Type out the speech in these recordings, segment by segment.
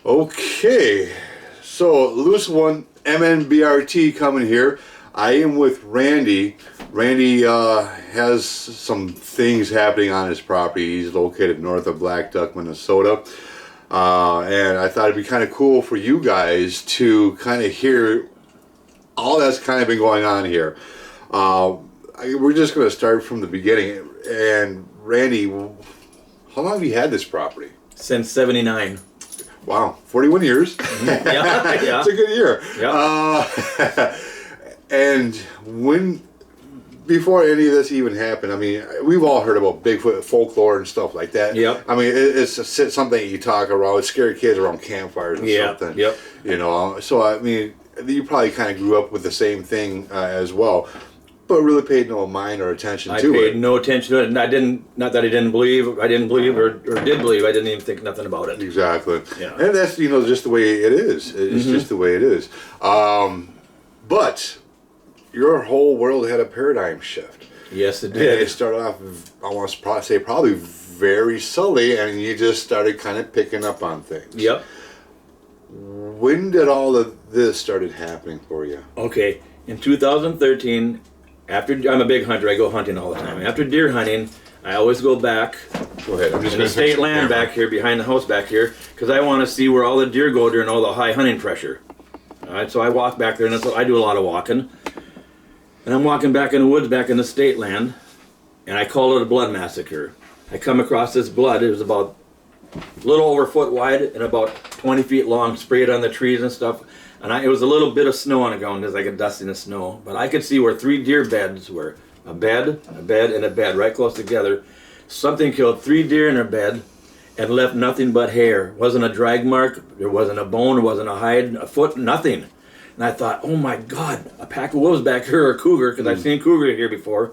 Okay, so loose one, MN.B.R.T coming here. I am with Randy. Randy has some things happening on his property. He's located north of Black Duck, Minnesota. And I thought it'd be kind of cool for you guys to kind of hear all that's kind of been going on here. We're just going to start from the beginning. And Randy, how long have you had this property? Since '79. Wow, 41 years. Yeah, yeah. It's a good year. Yeah. And before any of this even happened, I mean, we've all heard about Bigfoot folklore and stuff like that. Yep. I mean, it's something that you talk around, it's scary kids around campfires or something. Yep. You know, so I mean, you probably kind of grew up with the same thing as well, but really paid no mind or attention to it. I paid no attention to it, and I didn't, not that I didn't believe, or did believe, I didn't even think nothing about it. Exactly. Yeah. And that's, you know, just the way it is. It's just the way it is. But your whole world had a paradigm shift. Yes, it And did. it started off, I want to say, probably very subtly, and you just started kind of picking up on things. Yep. When did all of this started happening for you? Okay, in 2013, I'm a big hunter, I go hunting all the time. After deer hunting, I always go back Go ahead. I'm just in going the state land back here, behind the house back here, because I want to see where all the deer go during all the high hunting pressure. All right, so I walk back there, and I do a lot of walking. And I'm walking back in the woods, back in the state land, and I call it a blood massacre. I come across this blood. It was about a little over a foot wide and about 20 feet long, sprayed on the trees and stuff. And it was a little bit of snow on the ground. There's like a dusting of snow. But I could see where 3 deer beds were. A bed, and a bed, right close together. Something killed 3 deer in a bed and left nothing but hair. Wasn't a drag mark. There wasn't a bone. There wasn't a hide, a foot, nothing. And I thought, oh my God, a pack of wolves back here, or a cougar, because I've seen cougar here before.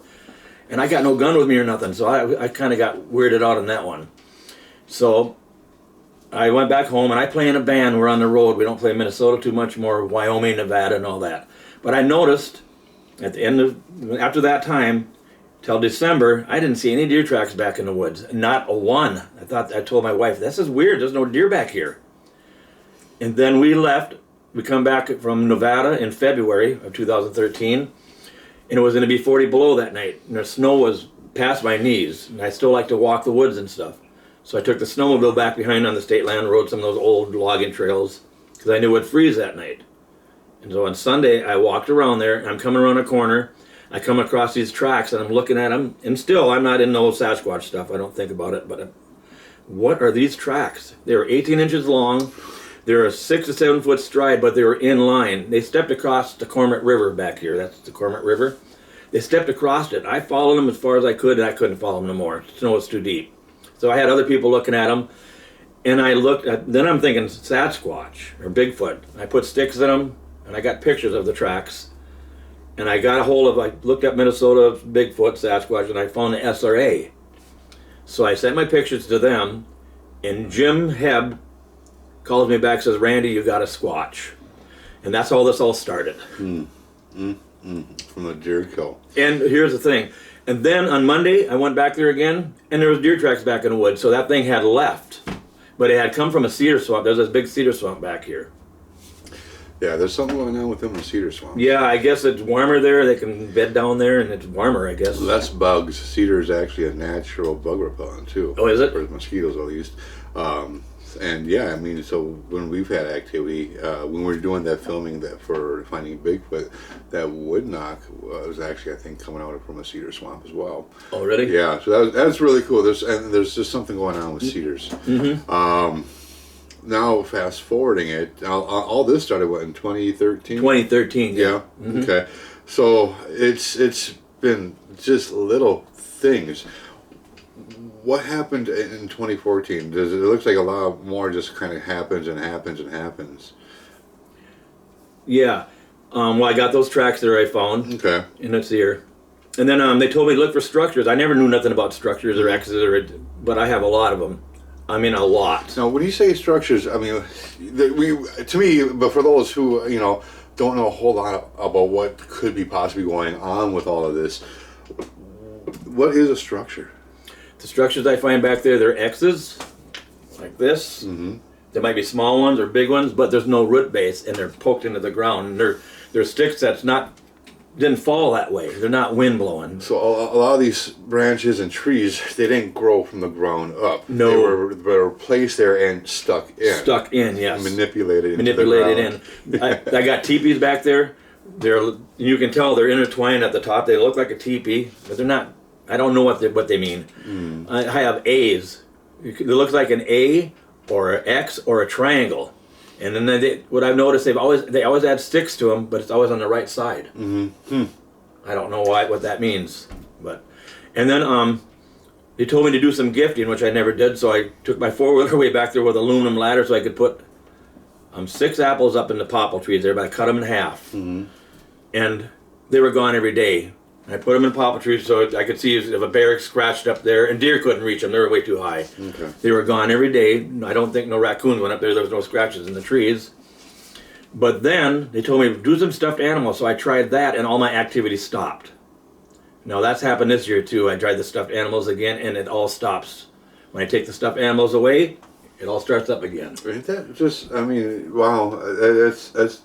And I got no gun with me or nothing, so I kind of got weirded out on that one. So I went back home, and I play in a band. We're on the road. We don't play in Minnesota too much, more Wyoming, Nevada, and all that. But I noticed at the end of, after that time, till December, I didn't see any deer tracks back in the woods. Not a one. I told my wife, this is weird. There's no deer back here. And then we left. We come back from Nevada in February of 2013, and it was going to be 40 below that night. And the snow was past my knees, and I still like to walk the woods and stuff. So I took the snowmobile back behind on the state land, rode some of those old logging trails, because I knew it would freeze that night. And so on Sunday, I walked around there, and I'm coming around a corner. I come across these tracks, and I'm looking at them, and still, I'm not in the old Sasquatch stuff. I don't think about it, but what are these tracks? They were 18 inches long. They're a 6 to 7 foot stride, but they were in line. They stepped across the Cormorant River back here. That's the Cormorant River. They stepped across it. I followed them as far as I could, and I couldn't follow them no more. The snow was too deep. So I had other people looking at them, and I looked at, then I'm thinking Sasquatch or Bigfoot. I put sticks in them, and I got pictures of the tracks. And I got a hold of, I looked up Minnesota Bigfoot, Sasquatch, and I found the SRA. So I sent my pictures to them, and Jim Hebb calls me back, says, Randy, you got a Squatch. And that's how this all started. From the deer kill. And here's the thing. And then on Monday, I went back there again, and there was deer tracks back in the woods. So that thing had left. But it had come from a cedar swamp. There's this big cedar swamp back here. Yeah, there's something going on with them in cedar swamp. Yeah, I guess it's warmer there. They can bed down there, and it's warmer, I guess. Less bugs. Cedar is actually a natural bug repellent, too. Oh, is it? For mosquitoes, at least. And yeah, I mean, so when we've had activity, when we're doing that filming that for finding Bigfoot, that wood knock was actually, I think, coming out from a cedar swamp as well. Oh, really? Yeah, so that's really cool. There's just something going on with cedars. Now, fast forwarding it, all this started in 2013. 2013. Yeah. Okay. So it's been just little things. What happened in 2014? It looks like a lot more just kind of happens and happens and happens. Yeah. Well, I got those tracks there I found. Okay. And it's here. And then they told me to look for structures. I never knew nothing about structures or X's, but I have a lot of them. I mean, a lot. Now, when you say structures, I mean, to me, but for those who, you know, don't know a whole lot about what could be possibly going on with all of this, what is a structure? The structures I find back there, they're X's, like this, There might be small ones or big ones, but there's no root base, and they're poked into the ground. And they're sticks that's didn't fall that way. They're not wind blowing. So a lot of these branches and trees, they didn't grow from the ground up. No. They were placed there and stuck in. Stuck in, yes. Manipulated into Manipulated the ground. in. I got teepees back there. You can tell they're intertwined at the top. They look like a teepee, but they're not. I don't know what they mean. I have A's. It looks like an A or an X or a triangle. And then what I've noticed, they always add sticks to them, but it's always on the right side. I don't know what that means, and then they told me to do some gifting, which I never did. So I took my 4-wheeler way back there with an aluminum ladder, so I could put 6 apples up in the popple trees there, but I cut them in half, and they were gone every day. I put them in popple trees so I could see if a bear scratched up there, and deer couldn't reach them. They were way too high. Okay. They were gone every day. I don't think no raccoons went up there. There was no scratches in the trees. But then they told me to do some stuffed animals, so I tried that, and all my activity stopped. Now that's happened this year too. I tried the stuffed animals again, and it all stops. When I take the stuffed animals away, it all starts up again. Ain't that just, I mean, wow, that's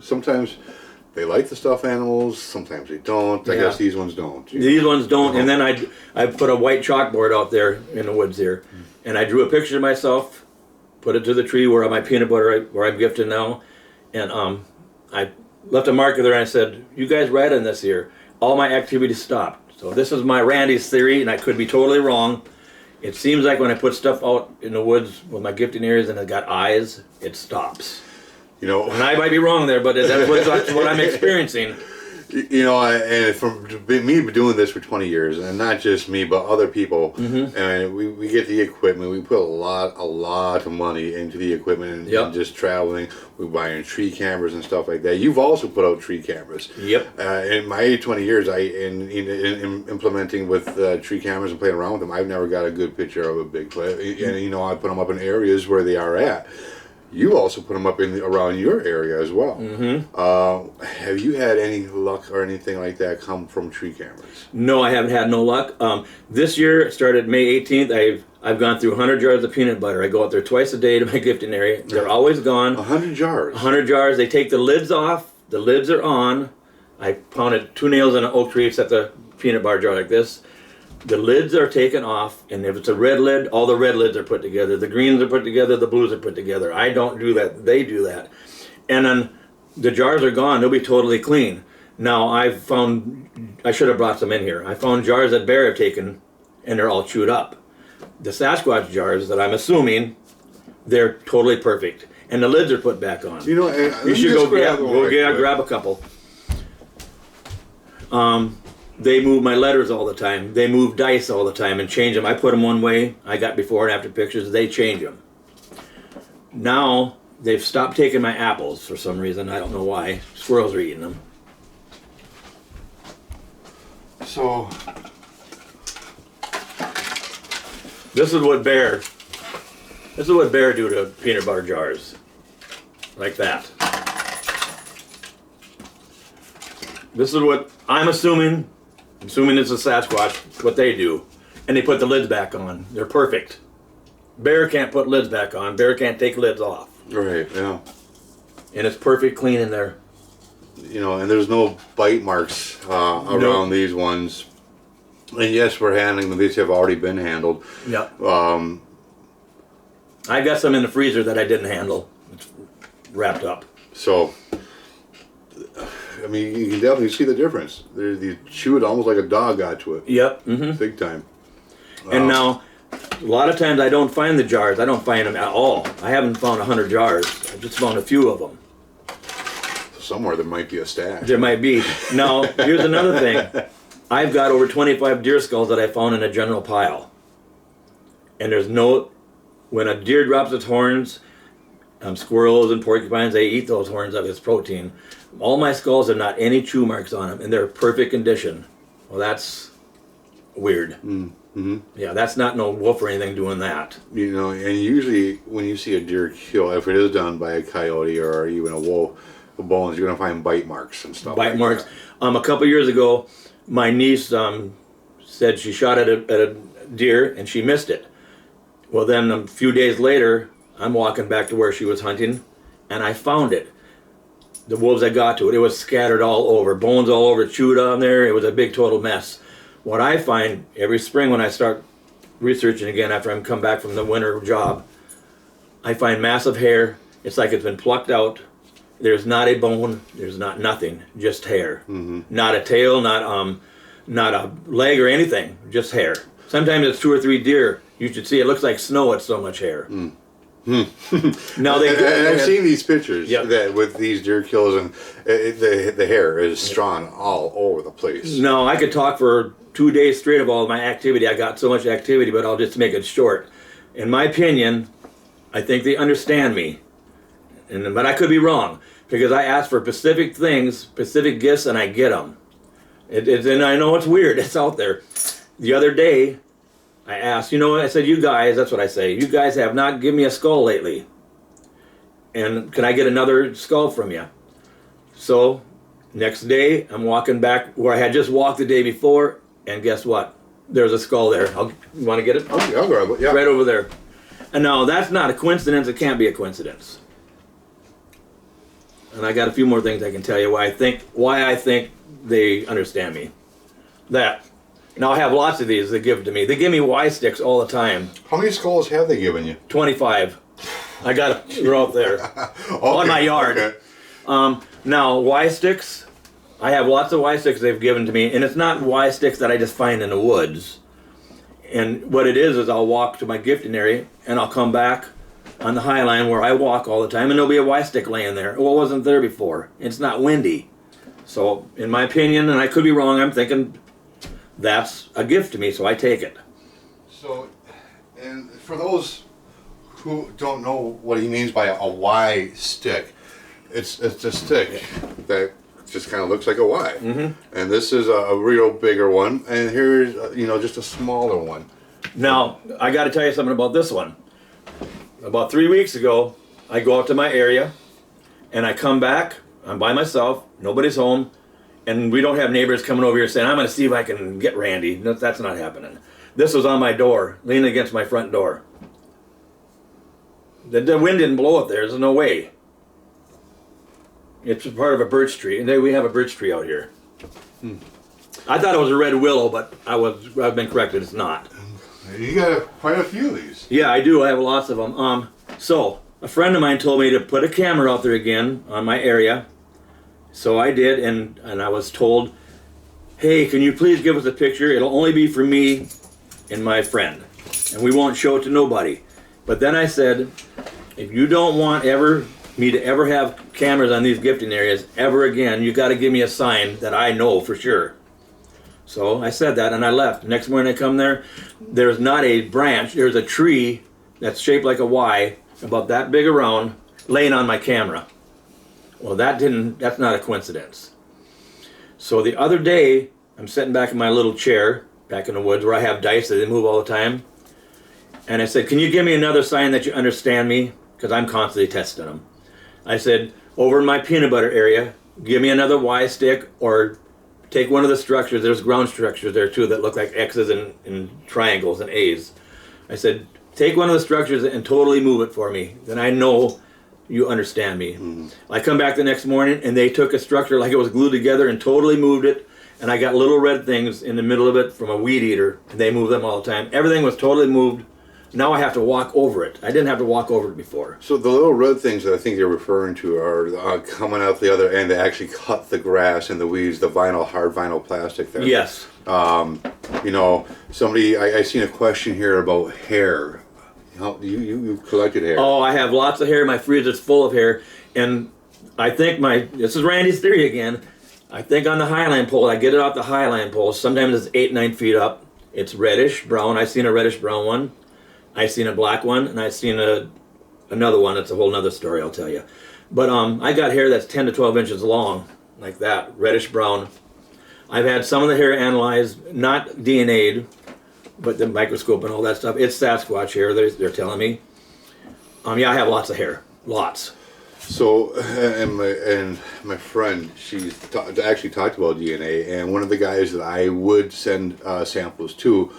sometimes they like the stuffed animals, sometimes they don't. I guess these ones don't. These ones don't, and then I put a white chalkboard out there in the woods here, and I drew a picture of myself, put it to the tree where my peanut butter, where I'm gifted now, and I left a marker there, and I said, you guys write on this here. All my activity stopped. So this is my Randy's theory, and I could be totally wrong. It seems like when I put stuff out in the woods with my gifting areas and it got eyes, it stops. You know, and I might be wrong there, but that's what I'm experiencing. You know, and from me doing this for 20 years, and not just me, but other people, and we get the equipment. We put a lot of money into the equipment and just traveling. We're buying tree cameras and stuff like that. You've also put out tree cameras. Yep. In my 20 years, in implementing with tree cameras and playing around with them, I've never got a good picture of a Bigfoot. And you know, I put them up in areas where they are at. You also put them up around your area as well. Have you had any luck or anything like that come from tree cameras? No, I haven't had no luck. This year, it started May 18th. I've gone through 100 jars of peanut butter. I go out there twice a day to my gifting area. They're always gone. 100 jars? 100 jars. They take the lids off. The lids are on. I pounded 2 nails in an oak tree, set the peanut butter jar like this. The lids are taken off, and if it's a red lid, all the red lids are put together. The greens are put together, the blues are put together. I don't do that. They do that. And then the jars are gone. They'll be totally clean. Now, I should have brought some in here. I found jars that bear have taken, and they're all chewed up. The Sasquatch jars that I'm assuming, they're totally perfect. And the lids are put back on. You know, you should go grab a couple. They move my letters all the time. They move dice all the time and change them. I put them one way. I got before and after pictures. They change them. Now, they've stopped taking my apples for some reason. I don't know why. Squirrels are eating them. So, This is what bear do to peanut butter jars. Like that. This is what I'm assuming it's a Sasquatch, what they do. And they put the lids back on. They're perfect. Bear can't put lids back on. Bear can't take lids off. right, yeah. And it's perfect clean in there. You know, and there's no bite marks around these ones. And yes, we're handling them. These have already been handled. Yep. I got some in the freezer that I didn't handle. It's wrapped up. So, I mean, you can definitely see the difference. You chew it almost like a dog got to it. Yep. Big time. And now, a lot of times I don't find the jars. I don't find them at all. I haven't found 100 jars. I just found a few of them. Somewhere there might be a stash. There might be. Now, here's another thing. I've got over 25 deer skulls that I found in a general pile. And there's no... When a deer drops its horns, squirrels and porcupines, they eat those horns of its protein. All my skulls have not any chew marks on them, and they're perfect condition. Well, that's weird. Mm-hmm. Yeah, that's not no wolf or anything doing that. You know, and usually when you see a deer kill, if it is done by a coyote or even a wolf, the bones, you're going to find bite marks and stuff. Bite marks. A couple years ago, my niece said she shot at a deer and she missed it. Well, then a few days later, I'm walking back to where she was hunting, and I found it. The wolves that got to it, it was scattered all over, bones all over, chewed on there. It was a big total mess. What I find every spring when I start researching again after I'm come back from the winter job, I find massive hair. It's like it's been plucked out. There's not a bone. There's not nothing. Just hair. Not a tail. Not a leg or anything. Just hair. Sometimes it's 2 or 3 deer. You should see. It looks like snow. It's so much hair. Now and I've seen these pictures Yep. that with these deer kills, and the hair is strawn all over the place. No, I could talk for 2 days straight of all my activity. I got so much activity, but I'll just make it short. In my opinion, I think they understand me, but I could be wrong because I ask for specific things, specific gifts, and I get them. And I know it's weird. It's out there. The other day, I asked, I said, you guys, that's what I say, you guys have not given me a skull lately. And can I get another skull from you? So, next day, I'm walking back where I had just walked the day before, and guess what? There's a skull there. You want to get it? Oh, yeah, I'll grab it. Yeah. Right over there. And no, that's not a coincidence. It can't be a coincidence. And I got a few more things I can tell you why I think they understand me. That. Now I have lots of these they give to me. They give me Y sticks all the time. How many skulls have they given you? 25. I got they're out there on my yard. Okay. Now Y sticks, I have lots of Y sticks they've given to me, and it's not Y sticks that I just find in the woods. And what it is I'll walk to my gifting area, and I'll come back on the High Line where I walk all the time, and there'll be a Y stick laying there. Well, it wasn't there before. It's not windy. So, in my opinion, and I could be wrong, I'm thinking that's a gift to me, so I take it. So, and for those who don't know what he means by a Y stick, it's a stick that just kind of looks like a Y. And this is a real bigger one, and here's just a smaller one. Now, I got to tell you something about this one. About 3 weeks ago, I go out to my area, and I come back. I'm by myself. Nobody's home. And we don't have neighbors coming over here saying, I'm going to see if I can get Randy. No, that's not happening. This was on my door, leaning against my front door. The wind didn't blow it there. There's no way. It's part of a birch tree. And we have a birch tree out here. I thought it was a red willow, but I've been corrected. It's not. You got quite a few of these. Yeah, I do. I have lots of them. So, a friend of mine told me to put a camera out there again on my area. So I did, and I was told, hey, can you please give us a picture? It'll only be for me and my friend, and we won't show it to nobody. But then I said, if you don't want me to ever have cameras on these gifting areas ever again, you got to give me a sign that I know for sure. So I said that, and I left. Next morning I come there, there's not a branch, there's a tree that's shaped like a Y, about that big around, laying on my camera. Well, that's not a coincidence. So the other day, I'm sitting back in my little chair, back in the woods where I have dice that they move all the time. And I said, can you give me another sign that you understand me? Because I'm constantly testing them. I said, over in my peanut butter area, give me another Y stick, or take one of the structures. There's ground structures there too that look like X's and triangles and A's. I said, take one of the structures and totally move it for me. Then I know you understand me. I come back the next morning, and they took a structure like it was glued together and totally moved it, and I got little red things in the middle of it from a weed eater, and they move them all the time. Everything was totally moved. Now I have to walk over it. I didn't have to walk over it before. So the little red things that I think you're referring to are coming out the other end to actually cut the grass and the weeds, the hard vinyl plastic there. Yes. Somebody, I seen a question here about hair. You collected hair. Oh, I have lots of hair. My freezer's full of hair. And I think this is Randy's theory again. I think on the Highline pole, I get it off the Highline pole. Sometimes it's 8-9 feet up. It's reddish brown. I've seen a reddish brown one. I've seen a black one, and I've seen another one. It's a whole nother story, I'll tell you. But I got hair that's 10 to 12 inches long, like that, reddish brown. I've had some of the hair analyzed, not DNA'd, but the microscope and all that stuff. It's Sasquatch hair, they're telling me. Yeah, I have lots of hair, lots. So, and my friend, she actually talked about DNA, and one of the guys that I would send samples to,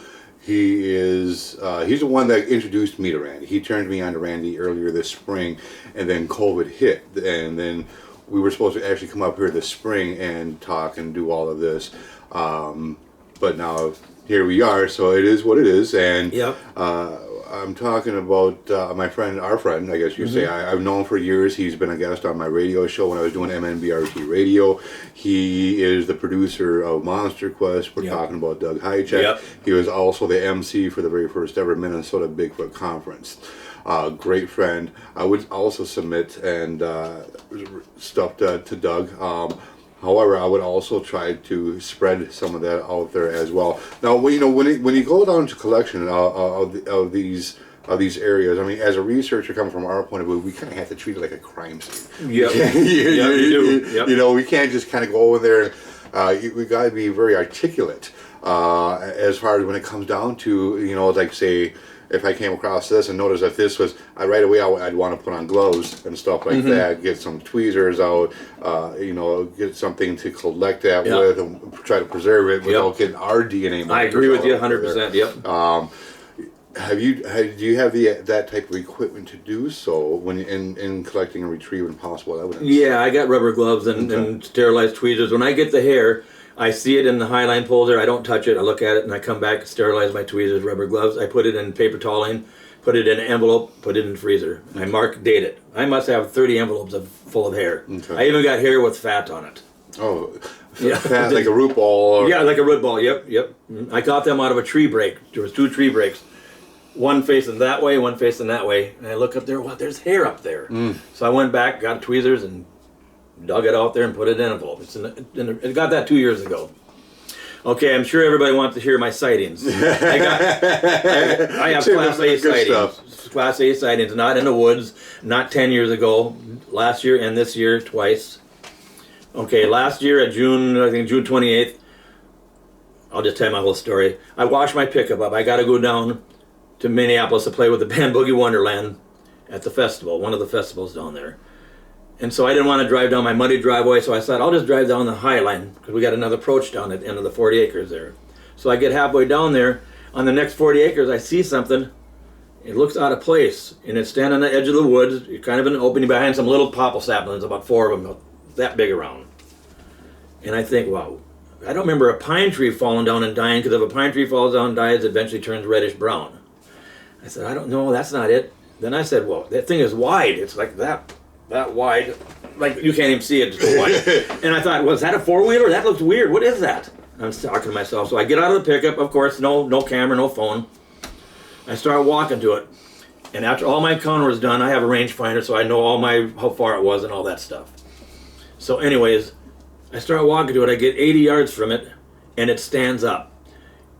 he's the one that introduced me to Randy. He turned me on to Randy earlier this spring, and then COVID hit, and then we were supposed to actually come up here this spring and talk and do all of this, but now here we are. So it is what it is, and Yep. I'm talking about my friend, our friend, I guess you say. I've known for years. He's been a guest on my radio show when I was doing MN.B.R.T. radio. He is the producer of Monster Quest. We're talking about Doug Hychek. Yep. He was also the MC for the very first ever Minnesota Bigfoot conference. Great friend. I would also submit and stuff to Doug. However, I would also try to spread some of that out there as well. Now, when you go down to collection of these areas, I mean, as a researcher coming from our point of view, we kind of have to treat it like a crime scene. Yep. You do. Yep. You know, we can't just kind of go over there. We got to be very articulate as far as when it comes down to, like say, if I came across this and noticed that this was, right away I'd want to put on gloves and stuff like that, get some tweezers out, get something to collect that with and try to preserve it without getting our DNA. I agree with you 100%. Yep. Do you have that type of equipment to do so when in collecting and retrieving possible evidence? Yeah, I got rubber gloves and sterilized tweezers. When I get the hair, I see it in the Highline folder. I don't touch it. I look at it and I come back, sterilize my tweezers, rubber gloves. I put it in paper toweling, put it in an envelope, put it in the freezer. I date it. I must have 30 envelopes full of hair. Okay. I even got hair with fat on it. Oh, fat like a root ball? Yeah, like a root ball. Yep. I got them out of a tree break. There was 2 tree breaks. One facing that way, one facing that way. And I look up there, there's hair up there. So I went back, got tweezers, and dug it out there and put it in an envelope. It got that 2 years ago. Okay, I'm sure everybody wants to hear my sightings. I have Class A sightings. Class A sightings, not in the woods, not 10 years ago, last year and this year twice. Okay, last year at June 28th, I'll just tell you my whole story. I washed my pickup up. I got to go down to Minneapolis to play with the band Boogie Wonderland at the festival, one of the festivals down there. And so I didn't want to drive down my muddy driveway, so I said, I'll just drive down the High Line, because we got another approach down at the end of the 40 acres there. So I get halfway down there. On the next 40 acres, I see something. It looks out of place, and it's standing on the edge of the woods, kind of an opening behind some little popple saplings, about 4 of them, that big around. And I think, wow, I don't remember a pine tree falling down and dying, because if a pine tree falls down and dies, it eventually turns reddish brown. I said, I don't know, that's not it. Then I said, well, that thing is wide. It's like that wide, like you can't even see it, it's so wide. And I thought, was that a 4-wheeler? That looks weird. What is that? I'm talking to myself. So I get out of the pickup, of course, no camera, no phone. I start walking to it. And after all my encounter was done, I have a rangefinder, so I know how far it was and all that stuff. So anyways, I start walking to it. I get 80 yards from it, and it stands up.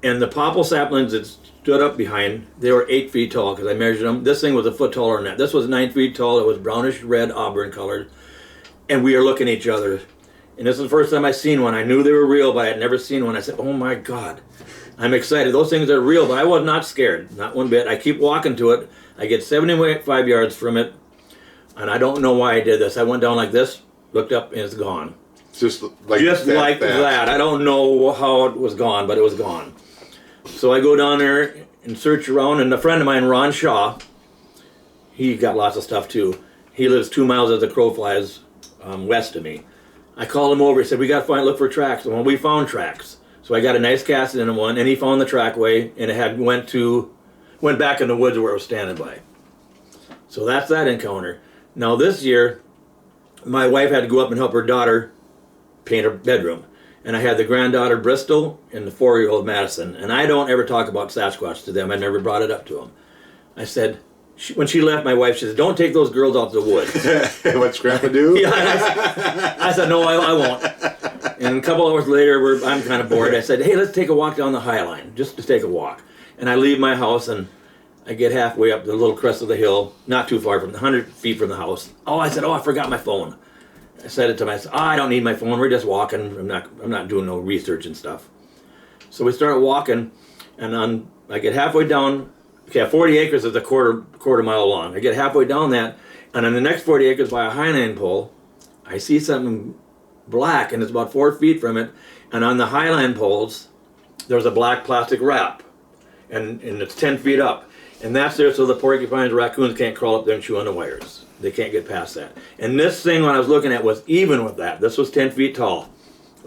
And the popple saplings that stood up behind, they were 8 feet tall because I measured them. This thing was a foot taller than that. This was 9 feet tall. It was brownish red, auburn colored. And we are looking at each other. And this is the first time I seen one. I knew they were real, but I had never seen one. I said, oh my God, I'm excited. Those things are real, but I was not scared, not one bit. I keep walking to it. I get 75 yards from it, and I don't know why I did this. I went down like this, looked up, and it's gone. Just like that. I don't know how it was gone, but it was gone. So I go down there and search around, and a friend of mine, Ron Shaw, he got lots of stuff too. He lives 2 miles as the crow flies west of me. I called him over. He said, we got to look for tracks. Well, we found tracks. So I got a nice cast in one, and he found the trackway, and it went back in the woods where it was standing by. So that's that encounter. Now this year, my wife had to go up and help her daughter paint her bedroom. And I had the granddaughter Bristol and the 4-year-old Madison. And I don't ever talk about Sasquatch to them. I never brought it up to them. I said, when she left, my wife, she said, don't take those girls out to the woods. What's Grandpa do? Yeah, I said, no, I won't. And a couple hours later, I'm kind of bored. I said, hey, let's take a walk down the High Line, just to take a walk. And I leave my house, and I get halfway up the little crest of the hill, not too far from 100 feet from the house. I said, I forgot my phone. I said it to myself, I don't need my phone, we're just walking, I'm not doing no research and stuff. So we started walking, and I get halfway down, 40 acres is a quarter mile long. I get halfway down that, and on the next 40 acres by a highline pole, I see something black, and it's about 4 feet from it, and on the highline poles, there's a black plastic wrap. and it's 10 feet up. And that's there so the porcupines, raccoons can't crawl up there and chew on the wires. They can't get past that. And this thing, when I was looking at, was even with that. This was 10 feet tall.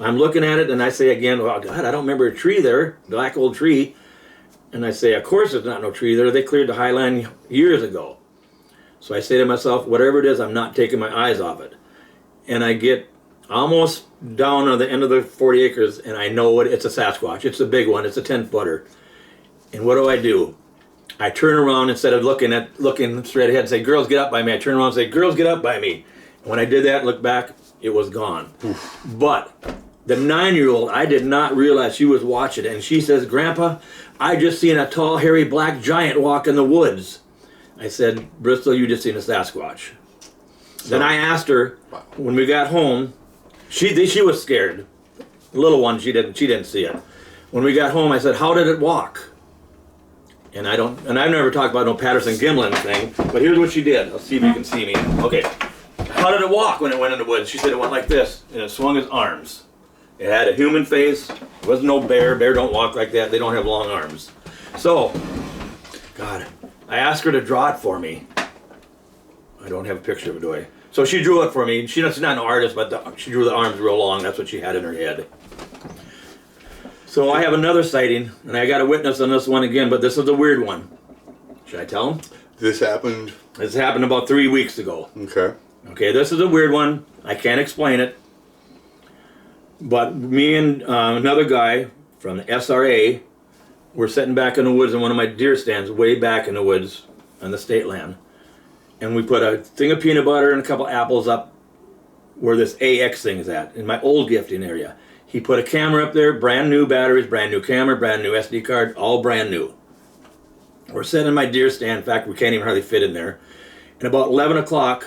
I'm looking at it, and I say again, well, God, I don't remember a tree there, black old tree. And I say, of course there's not no tree there. They cleared the highland years ago. So I say to myself, whatever it is, I'm not taking my eyes off it. And I get almost down on the end of the 40 acres, and I know it's a Sasquatch. It's a big one. It's a 10-footer. And what do? I turn around instead of looking straight ahead and say, girls, get up by me. I turn around and say, girls, get up by me. And when I did that and looked back, it was gone. But the 9-year-old, I did not realize she was watching it. And she says, Grandpa, I just seen a tall, hairy, black giant walk in the woods. I said, Bristol, you just seen a Sasquatch. Then I asked her, when we got home, she was scared. The little one, she didn't see it. When we got home, I said, how did it walk? And I've never talked about no Patterson-Gimlin thing, but here's what she did. Let's see if you can see me. Okay. How did it walk when it went in the woods? She said it went like this, and it swung its arms. It had a human face. It was no bear. Bear don't walk like that. They don't have long arms. So, God, I asked her to draw it for me. I don't have a picture of it, do I? So she drew it for me. She's not an artist, but she drew the arms real long. That's what she had in her head. So I have another sighting, and I got a witness on this one again, but this is a weird one. Should I tell him? This happened? This happened about 3 weeks ago. Okay. Okay, this is a weird one. I can't explain it. But me and another guy from the SRA were sitting back in the woods in one of my deer stands, way back in the woods on the state land. And we put a thing of peanut butter and a couple apples up where this AX thing is at, in my old gifting area. He put a camera up there, brand new batteries, brand new camera, brand new SD card, all brand new. We're sitting in my deer stand. In fact, we can't even hardly fit in there. And about 11 o'clock,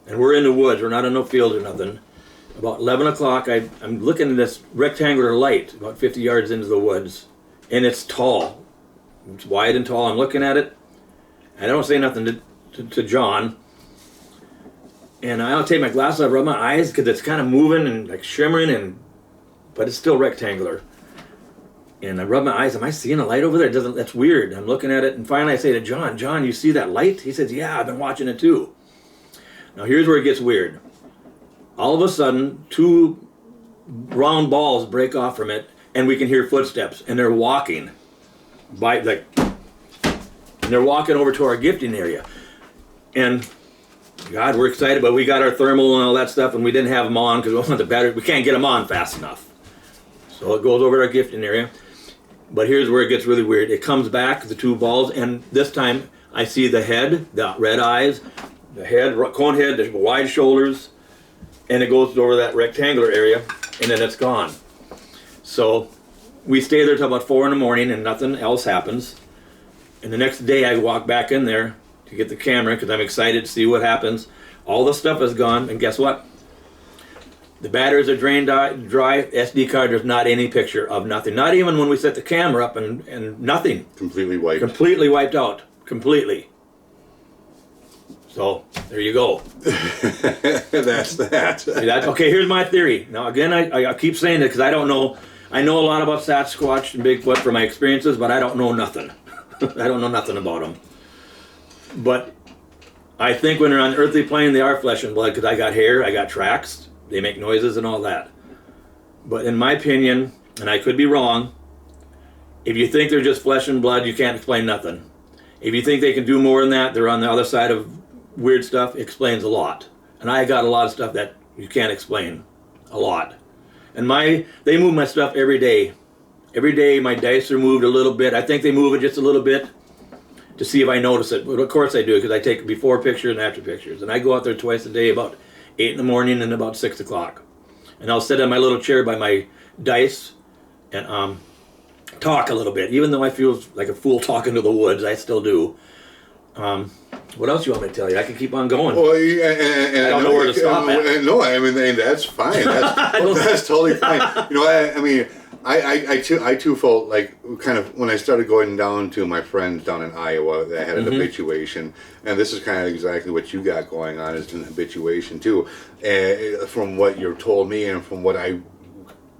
and we're in the woods, we're not in no field or nothing. About 11 o'clock, I'm looking at this rectangular light about 50 yards into the woods, and it's tall. It's wide and tall. I'm looking at it. I don't say nothing to John. And I'll take my glasses off, rub my eyes, because it's kind of moving and like shimmering, but it's still rectangular. And I rub my eyes. Am I seeing a light over there? That's weird. I'm looking at it, and finally I say to John, John, you see that light? He says, yeah, I've been watching it too. Now here's where it gets weird. All of a sudden, 2 round balls break off from it, and we can hear footsteps, and they're walking and they're walking over to our gifting area. And God, we're excited, but we got our thermal and all that stuff, and we didn't have them on because we want the battery. We can't get them on fast enough. So it goes over to our gifting area. But here's where it gets really weird. It comes back, the 2 balls, and this time I see the head, the red eyes, the head, cone head, the wide shoulders, and it goes over that rectangular area, and then it's gone. So we stay there till about 4 in the morning, and nothing else happens. And the next day I walk back in there to get the camera because I'm excited to see what happens. All the stuff is gone, and guess what? The batteries are drained dry. SD card, there's not any picture of nothing. Not even when we set the camera up and nothing. Completely wiped. Completely wiped out. Completely. So, there you go. That's that. Okay, here's my theory. Now, again, I keep saying it because I don't know. I know a lot about Sasquatch and Bigfoot from my experiences, but I don't know nothing. I don't know nothing about them. But I think when they're on the earthly plane, they are flesh and blood because I got hair, I got tracks, they make noises and all that. But in my opinion, and I could be wrong, if you think they're just flesh and blood, you can't explain nothing. If you think they can do more than that, they're on the other side of weird stuff, it explains a lot. And I got a lot of stuff that you can't explain. A lot. And they move my stuff every day. Every day my dice are moved a little bit. I think they move it just a little bit to see if I notice it. But of course I do, because I take before pictures and after pictures. And I go out there twice a day, about 8 in the morning and about 6 o'clock. And I'll sit on my little chair by my dice and talk a little bit. Even though I feel like a fool talking to the woods, I still do. What else you want me to tell you? I can keep on going. Well, and I don't know where to stop at. No, I mean, that's fine. That's totally fine. I mean, I too felt like kind of when I started going down to my friends down in Iowa that had an habituation, and this is kind of exactly what you got going on is an habituation too. From what you've told me and from what I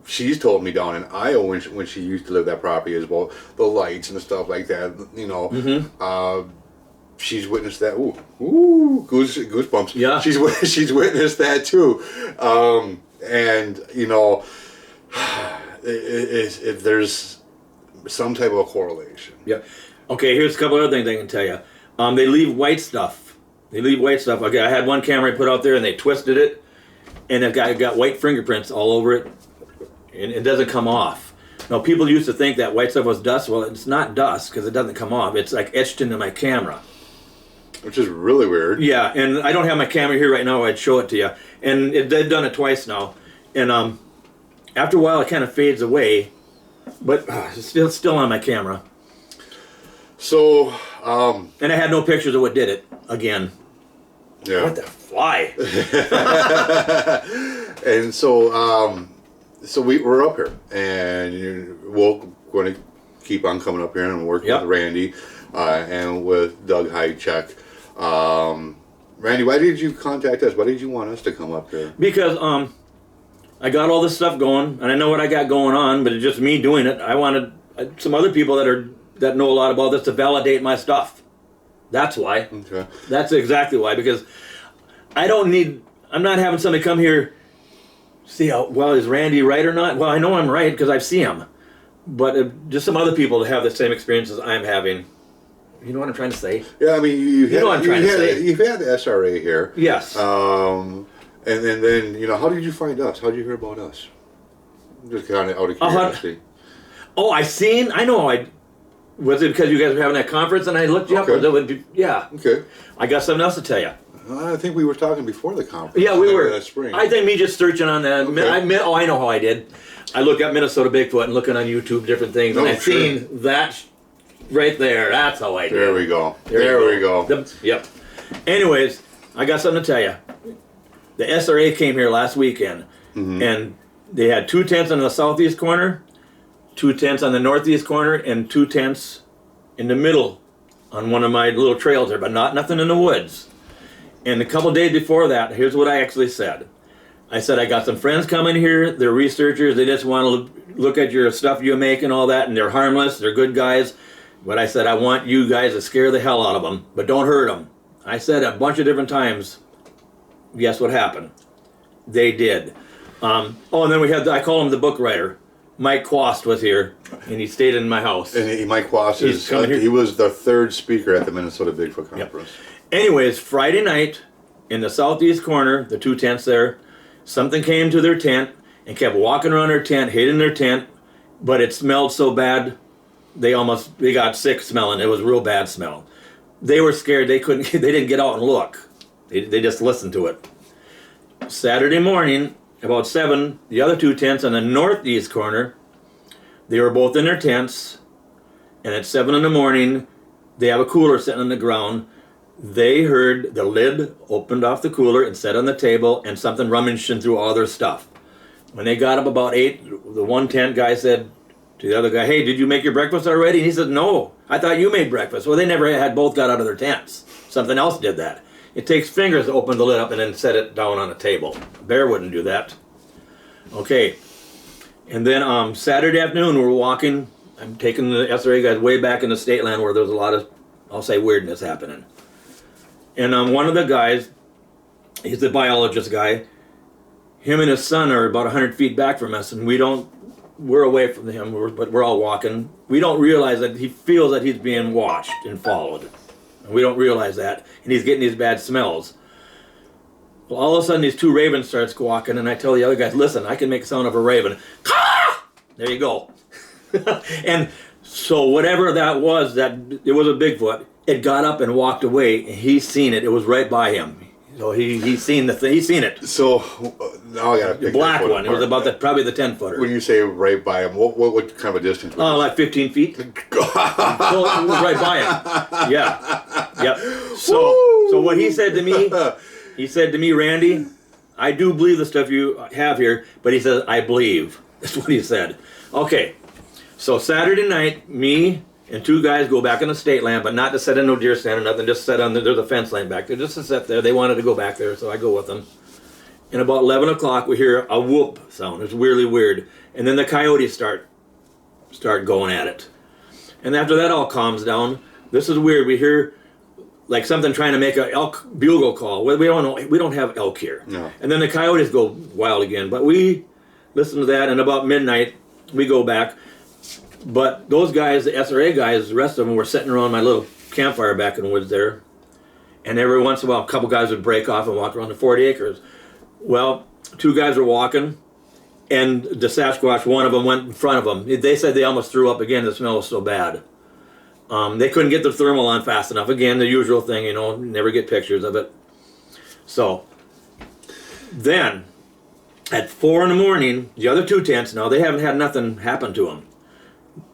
she's told me down in Iowa when she used to live that property as well, the lights and the stuff like that. You know, she's witnessed that. Goosebumps. Yeah. She's witnessed that too, and you know, if there's some type of a correlation. Yeah. Okay, here's a couple other things I can tell you. They leave white stuff. Okay, I had one camera I put out there and they twisted it, and it got white fingerprints all over it, and it doesn't come off. Now, people used to think that white stuff was dust. Well, it's not dust because it doesn't come off. It's like etched into my camera. Which is really weird. Yeah, and I don't have my camera here right now. I'd show it to you. And they've done it twice now. And after a while, it kind of fades away, but it's still on my camera. So, and I had no pictures of what did it again. Yeah. What the fly? And so, we're up here, and we're going to keep on coming up here and working with Randy and with Doug Hycheck. Randy, why did you contact us? Why did you want us to come up here? Because I got all this stuff going, and I know what I got going on, but it's just me doing it. I wanted some other people that know a lot about this to validate my stuff. That's why. Okay. That's exactly why. Because I'm not having somebody come here, see how well is Randy right or not. Well, I know I'm right because I see him, but just some other people to have the same experiences I'm having. You know what I'm trying to say? Yeah, I mean, you've had the SRA here. Yes. And then how did you find us? How did you hear about us? Just kind of out of curiosity. I know. Was it because you guys were having that conference and I looked you up? Yeah. Okay. I got something else to tell you. I think we were talking before the conference. Yeah, we were. That spring. I think me just searching on that. Okay. I know how I did. I looked up Minnesota Bigfoot and looking on YouTube different things, and I seen that right there. That's how I did. There we go. There we go. Yep. Anyways, I got something to tell you. The SRA came here last weekend, and they had 2 tents on the southeast corner, 2 tents on the northeast corner, and 2 tents in the middle on one of my little trails there, but nothing in the woods. And a couple days before that, here's what I actually said. I said, I got some friends coming here. They're researchers. They just want to look at your stuff you make and all that, and they're harmless. They're good guys. But I said, I want you guys to scare the hell out of them, but don't hurt them. I said a bunch of different times. Guess what happened? They did. And then I call him the book writer. Mike Quast was here, and he stayed in my house. And Mike Quast he was the 3rd speaker at the Minnesota Bigfoot Conference. Yep. Anyways, Friday night, in the southeast corner, the 2 tents there, something came to their tent and kept walking around their tent, hiding their tent, but it smelled so bad, they got sick smelling. It was a real bad smell. They were scared. They didn't get out and look. They just listened to it. Saturday morning, about 7, the other 2 tents on the northeast corner, they were both in their tents, and at 7 in the morning, they have a cooler sitting on the ground. They heard the lid opened off the cooler and set on the table, and something rummaging through all their stuff. When they got up about 8, the one tent guy said to the other guy, "Hey, did you make your breakfast already?" And he said, "No, I thought you made breakfast." Well, they never had both got out of their tents. Something else did that. It takes fingers to open the lid up and then set it down on a table. A bear wouldn't do that. Okay. And then Saturday afternoon, we're walking. I'm taking the SRA guys way back in the state land where there's a lot of, I'll say, weirdness happening. And one of the guys, he's a biologist guy. Him and his son are about 100 feet back from us, and we're away from him, but we're all walking. We don't realize that he feels that he's being watched and followed. And we don't realize that, and he's getting these bad smells. Well, all of a sudden, these 2 ravens start squawking, and I tell the other guys, "Listen, I can make the sound of a raven." Caw! There you go. And so whatever that was, that it was a Bigfoot. It got up and walked away, and he's seen it. It was right by him. So he's seen the thing. He's seen it. So now I got to pick the black one. Apart. It was about probably the 10-footer. When you say right by him, what kind of a distance? Like 15 feet. So it was right by him. Yeah. Yep. So what he said to me, "Randy, I do believe the stuff you have here," but he says, "I believe." That's what he said. Okay. So Saturday night, me and 2 guys go back in the state land, but not to set in no deer stand or nothing, just set on there's a fence line back there, just to sit there. They wanted to go back there, so I go with them. and about 11 o'clock we hear a whoop sound. It's really weird. And then the coyotes start going at it. And after that all calms down, this is weird. We hear like something trying to make an elk bugle call. We don't know. We don't have elk here. No. And then the coyotes go wild again. But we listen to that, and about midnight we go back. But those guys, the SRA guys, the rest of them were sitting around my little campfire back in the woods there. And every once in a while, a couple guys would break off and walk around the 40 acres. Well, 2 guys were walking, and the Sasquatch, one of them went in front of them. They said they almost threw up again. The smell was so bad. They couldn't get the thermal on fast enough. Again, the usual thing, you know, never get pictures of it. So, then, at 4 in the morning, the other 2 tents, now they haven't had nothing happen to them.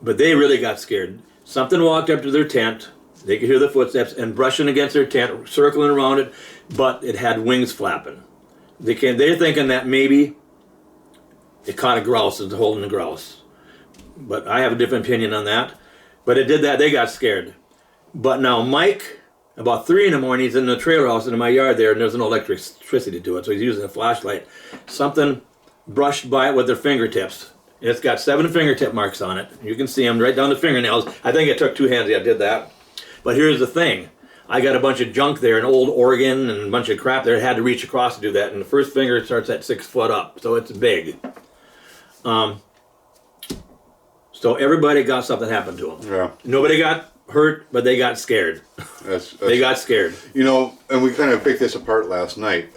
But they really got scared. Something walked up to their tent. They could hear the footsteps and brushing against their tent, circling around it, but it had wings flapping. They're thinking that maybe it caught a grouse and holding the grouse. But I have a different opinion on that. But it did that, they got scared. But now Mike, about 3 in the morning, he's in the trailer house in my yard there, and there's no electricity to it, so he's using a flashlight. Something brushed by it with their fingertips. And it's got 7 fingertip marks on it. You can see them right down the fingernails. I think it took 2 hands, yeah, I did that. But here's the thing. I got a bunch of junk there, an old organ and a bunch of crap there. I had to reach across to do that, and the first finger starts at 6 foot up, so it's big. So everybody got something happen to them. Yeah. Nobody got hurt, but they got scared. They got scared. You know, and we kind of picked this apart last night.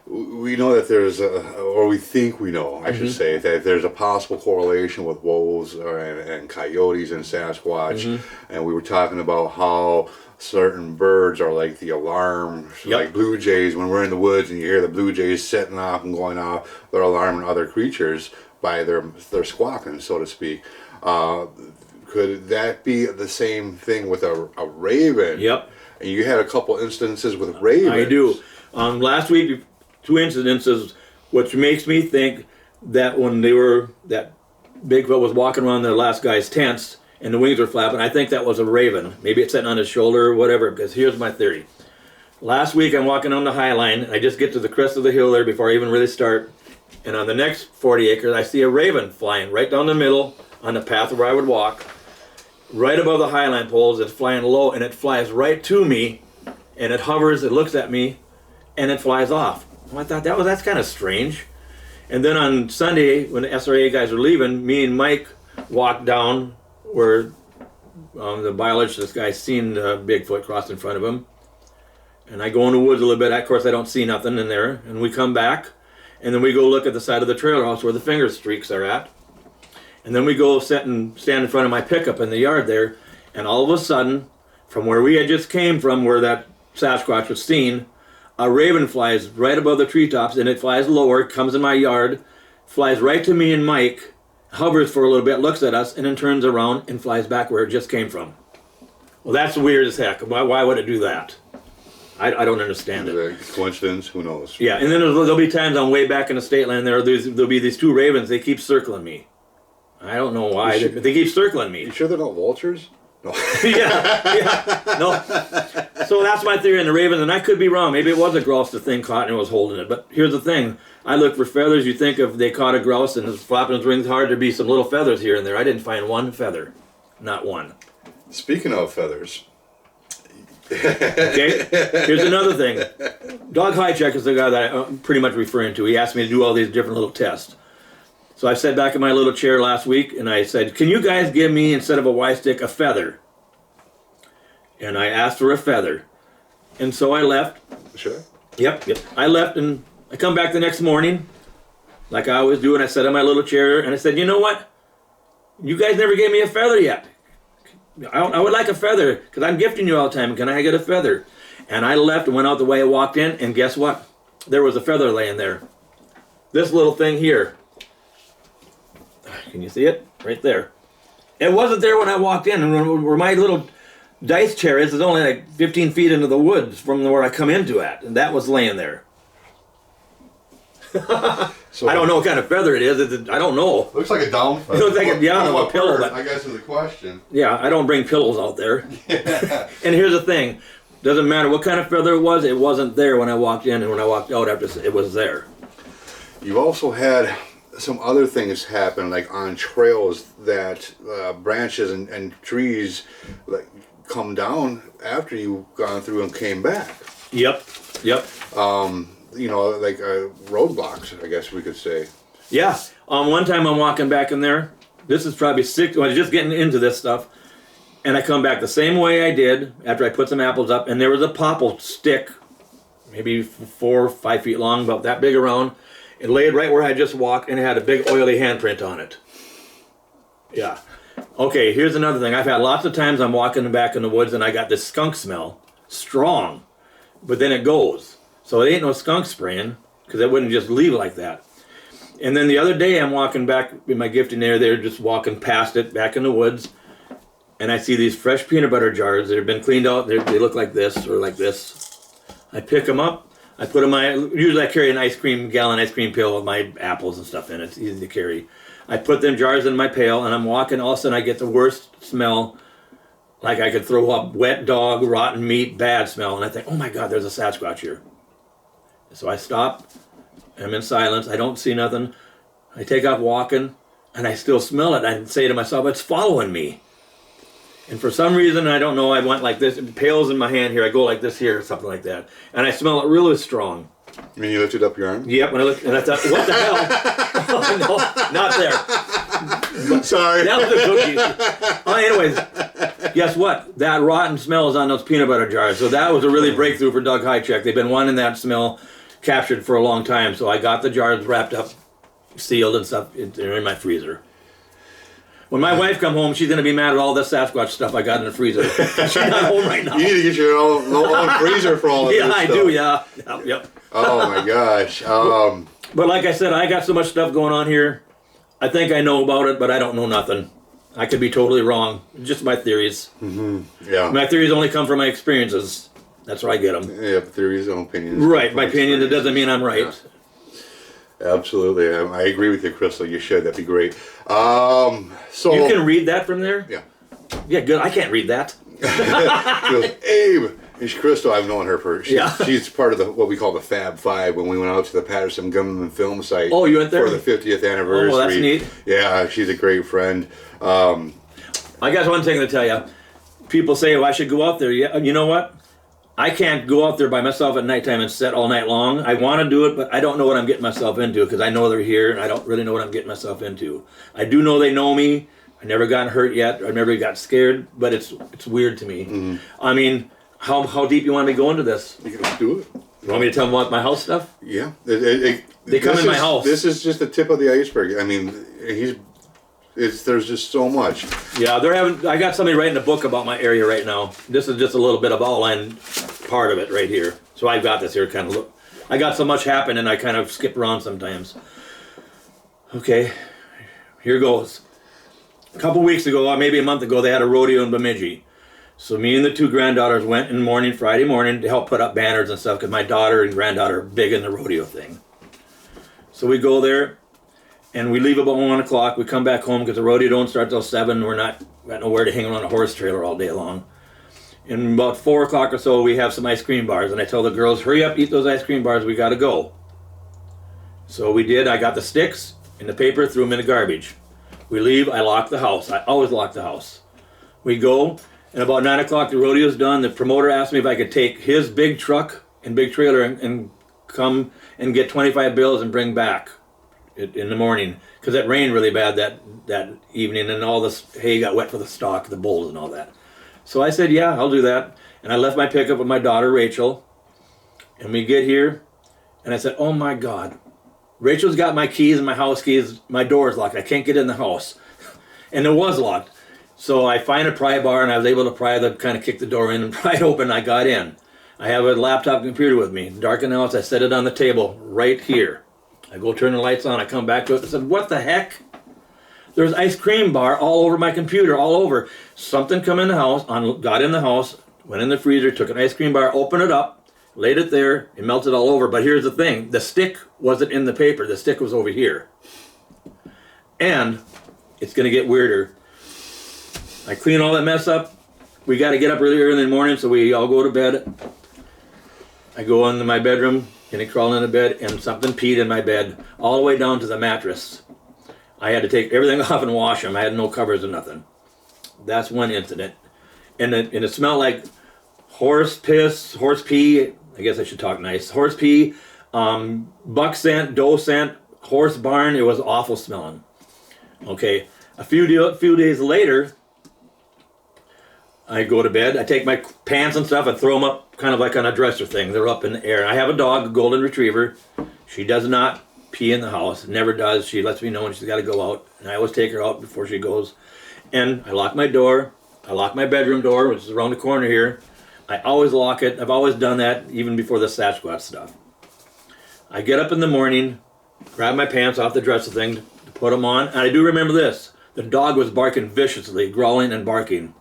We know that there's or we think we know, I should say, that there's a possible correlation with wolves and coyotes and Sasquatch. And we were talking about how certain birds are like the alarm, like blue jays. When we're in the woods and you hear the blue jays setting off and going off, they're alarming other creatures by their squawking, so to speak. Could that be the same thing with a raven? Yep. And you had a couple instances with ravens. I do. Last week, 2 incidences, which makes me think that when that Bigfoot was walking around the last guy's tents and the wings were flapping, I think that was a raven. Maybe it's sitting on his shoulder or whatever, because here's my theory. Last week I'm walking on the High Line, and I just get to the crest of the hill there before I even really start, and on the next 40 acres I see a raven flying right down the middle on the path where I would walk, right above the High Line poles. It's flying low, and it flies right to me, and it hovers, it looks at me, and it flies off. Well, I thought that's kind of strange. And then on Sunday, when the SRA guys were leaving, me and Mike walked down where the biologist, this guy, seen Bigfoot crossed in front of him. And I go in the woods a little bit. Of course, I don't see nothing in there. And we come back, and then we go look at the side of the trailer house where the finger streaks are at. And then we go sit and stand in front of my pickup in the yard there. And all of a sudden, from where we had just came from, where that Sasquatch was seen, a raven flies right above the treetops, and it flies lower, comes in my yard, flies right to me and Mike, hovers for a little bit, looks at us, and then turns around and flies back where it just came from. Well, that's weird as heck. Why would it do that? I don't understand it. Coincidence? Who knows? Yeah, and then there'll be times I'm way back in the state land there'll be these 2 ravens, they keep circling me. I don't know why, they keep circling me. You sure they're not vultures? No. yeah, no. So that's my theory on the ravens, and I could be wrong. Maybe it was a grouse the thing caught and it was holding it. But here's the thing. I look for feathers. You think if they caught a grouse and it's flapping its wings hard, there'd be some little feathers here and there. I didn't find one feather. Not one. Speaking of feathers. Okay, here's another thing. Doug Highcheck is the guy that I'm pretty much referring to. He asked me to do all these different little tests. So I sat back in my little chair last week and I said, can you guys give me, instead of a Y stick, a feather? And I asked for a feather. And so I left. Sure. Yep. I left and I come back the next morning, like I always do, and I sat in my little chair and I said, you know what? You guys never gave me a feather yet. I would like a feather, because I'm gifting you all the time. Can I get a feather? And I left and went out the way I walked in, and guess what? There was a feather laying there. This little thing here. Can you see it? Right there. It wasn't there when I walked in, and where my little dice chair is only like 15 feet into the woods from where I come into at, and that was laying there. So I don't know what kind of feather it is. I don't know. Looks like a down feather. It looks like a pillow. But I guess is the question. Yeah, I don't bring pillows out there. Yeah. And here's the thing. Doesn't matter what kind of feather it wasn't there when I walked in, and when I walked out after it was there. You've also had some other things happen, like on trails that branches and trees like come down after you've gone through and came back. Yep. You know, like roadblocks, I guess we could say. Yeah. One time I'm walking back in there. This is probably when I was just getting into this stuff. And I come back the same way I did after I put some apples up. And there was a popple stick, maybe 4 or 5 feet long, about that big around. It laid right where I just walked, and it had a big oily handprint on it. Yeah. Okay, here's another thing. I've had lots of times I'm walking back in the woods, and I got this skunk smell. Strong. But then it goes. So it ain't no skunk spraying, because it wouldn't just leave like that. And then the other day I'm walking back in my gifting area, they're just walking past it, back in the woods, and I see these fresh peanut butter jars that have been cleaned out. They look like this or like this. I pick them up. I put them usually I carry an gallon ice cream pail with my apples and stuff in it. It's easy to carry. I put them jars in my pail, and I'm walking. All of a sudden I get the worst smell, like I could throw up, wet dog, rotten meat, bad smell. And I think, oh my God, there's a Sasquatch here. So I stop. I'm in silence. I don't see nothing. I take off walking, and I still smell it. I say to myself, it's following me. And for some reason, I don't know, I went like this. It pails in my hand here. I go like this here, or something like that. And I smell it really strong. I mean, you lifted up your arm? Yep, and I thought, what the hell? Oh, no, not there. Sorry. That was a cookie. Anyways, guess what? That rotten smell is on those peanut butter jars. So that was a really breakthrough for Doug Highcheck. They've been wanting that smell captured for a long time. So I got the jars wrapped up, sealed and stuff. They're in my freezer. When my wife come home, she's going to be mad at all this Sasquatch stuff I got in the freezer. She's not home right now. You need to get your own freezer for all of this Yeah, I stuff. do, yeah. Yep. Oh my gosh. But like I said, I got so much stuff going on here. I think I know about it, but I don't know nothing. I could be totally wrong. Just my theories. Yeah. My theories only come from my experiences. That's where I get them. Yeah, theories and opinions. Right, my opinion, it doesn't mean I'm right. Yeah. Absolutely. I agree with you, Crystal. You should. That'd be great. So You can read that from there? Yeah. Yeah, good. I can't read that. She goes, Abe. And Crystal, I've known her for. She's part of what we call the Fab Five when we went out to the Patterson Gunman Film site. Oh, you went there? For the 50th anniversary. Oh, that's neat. Yeah, she's a great friend. I got one thing to tell you. People say, I should go out there. Yeah, you know what? I can't go out there by myself at nighttime and sit all night long. I want to do it, but I don't know what I'm getting myself into because I know they're here and I don't really know what I'm getting myself into. I do know they know me. I never got hurt yet. I never got scared, but it's weird to me. Mm-hmm. I mean, how deep you want me to go into this? You can do it. You want me to tell them about my house stuff? Yeah. They come in my house. This is just the tip of the iceberg. I mean, there's just so much. Yeah, I got somebody writing a book about my area right now. This is just a little bit of outline part of it right here. So I've got this here kind of look. I got so much happening I kind of skip around sometimes. Okay, here goes. A couple weeks ago, maybe a month ago, they had a rodeo in Bemidji. So me and the 2 granddaughters went in the morning, Friday morning, to help put up banners and stuff because my daughter and granddaughter are big in the rodeo thing. So we go there. And we leave about 1 o'clock. We come back home because the rodeo don't start till 7. We're got nowhere to hang around a horse trailer all day long. And about 4 o'clock or so, we have some ice cream bars. And I tell the girls, hurry up, eat those ice cream bars. We got to go. So we did. I got the sticks and the paper, threw them in the garbage. We leave. I lock the house. I always lock the house. We go. And about 9 o'clock, the rodeo's done. The promoter asked me if I could take his big truck and big trailer and come and get 25 bills and bring back in the morning because it rained really bad that evening and all this hay got wet for the stock, the bulls and all that. So I said, yeah, I'll do that. And I left my pickup with my daughter, Rachel. And we get here and I said, oh my God, Rachel's got my keys and my house keys. My door's locked. I can't get in the house. And it was locked. So I find a pry bar and I was able to kind of kick the door in and pry it open. I got in. I have a laptop computer with me. Dark enough, I set it on the table right here. I go turn the lights on, I come back to it and said, what the heck? There's ice cream bar all over my computer, all over. Something come in the house, got in the house, went in the freezer, took an ice cream bar, opened it up, laid it there, it melted all over. But here's the thing, the stick wasn't in the paper, the stick was over here. And it's gonna get weirder. I clean all that mess up, we got to get up really early in the morning, so we all go to bed. I go into my bedroom, and I crawl into bed, and something peed in my bed, all the way down to the mattress. I had to take everything off and wash them. I had no covers or nothing. That's one incident. And it smelled like horse piss, horse pee. I guess I should talk nice. Horse pee, buck scent, doe scent, horse barn. It was awful smelling. Okay, a few days later, I go to bed. I take my pants and stuff and throw them up kind of like on a dresser thing. They're up in the air. I have a dog, a golden retriever. She does not pee in the house. Never does. She lets me know when she's got to go out. And I always take her out before she goes. And I lock my door. I lock my bedroom door, which is around the corner here. I always lock it. I've always done that, even before the Sasquatch stuff. I get up in the morning, grab my pants off the dresser thing to put them on. And I do remember this. The dog was barking viciously, growling and barking.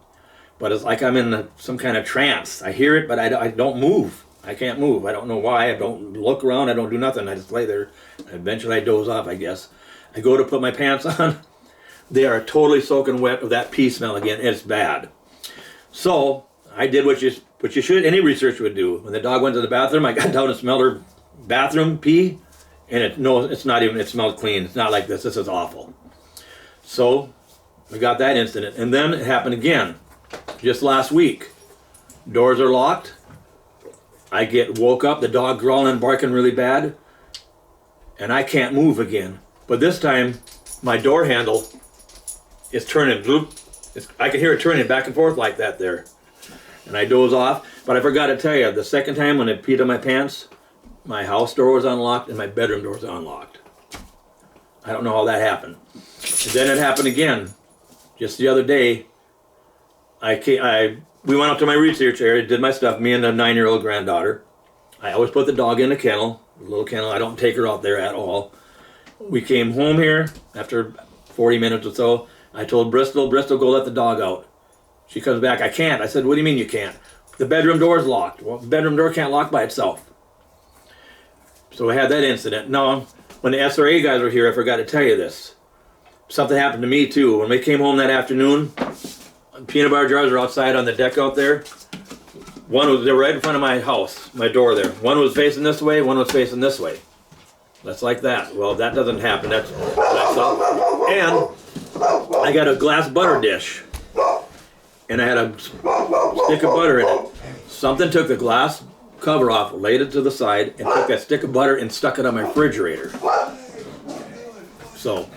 But it's like I'm in some kind of trance. I hear it, but I don't move. I can't move. I don't know why. I don't look around. I don't do nothing. I just lay there. Eventually I doze off, I guess. I go to put my pants on. They are totally soaking wet with that pee smell again. It's bad. So I did what you should, any researcher would do. When the dog went to the bathroom, I got down and smelled her bathroom pee. And it's not even, it smelled clean. It's not like this. This is awful. So we got that incident. And then it happened again. Just last week, doors are locked. I get woke up, the dog growling and barking really bad, and I can't move again. But this time, my door handle is turning. I can hear it turning back and forth like that there. And I doze off, but I forgot to tell you, the second time when it peed on my pants, my house door was unlocked and my bedroom door was unlocked. I don't know how that happened. And then it happened again, just the other day. We went up to my research area, did my stuff, me and a 9-year-old granddaughter. I always put the dog in a kennel, a little kennel. I don't take her out there at all. We came home here after 40 minutes or so. I told Bristol, go let the dog out. She comes back, I can't. I said, what do you mean you can't? The bedroom door's locked. Well, the bedroom door can't lock by itself. So I had that incident. Now, when the SRA guys were here, I forgot to tell you this. Something happened to me too. When we came home that afternoon, peanut butter jars are outside on the deck out there. They were right in front of my house, my door there. One was facing this way, one was facing this way. That's like that. Well, that doesn't happen. That's up. And I got a glass butter dish. And I had a stick of butter in it. Something took the glass cover off, laid it to the side, and took that stick of butter and stuck it on my refrigerator. So,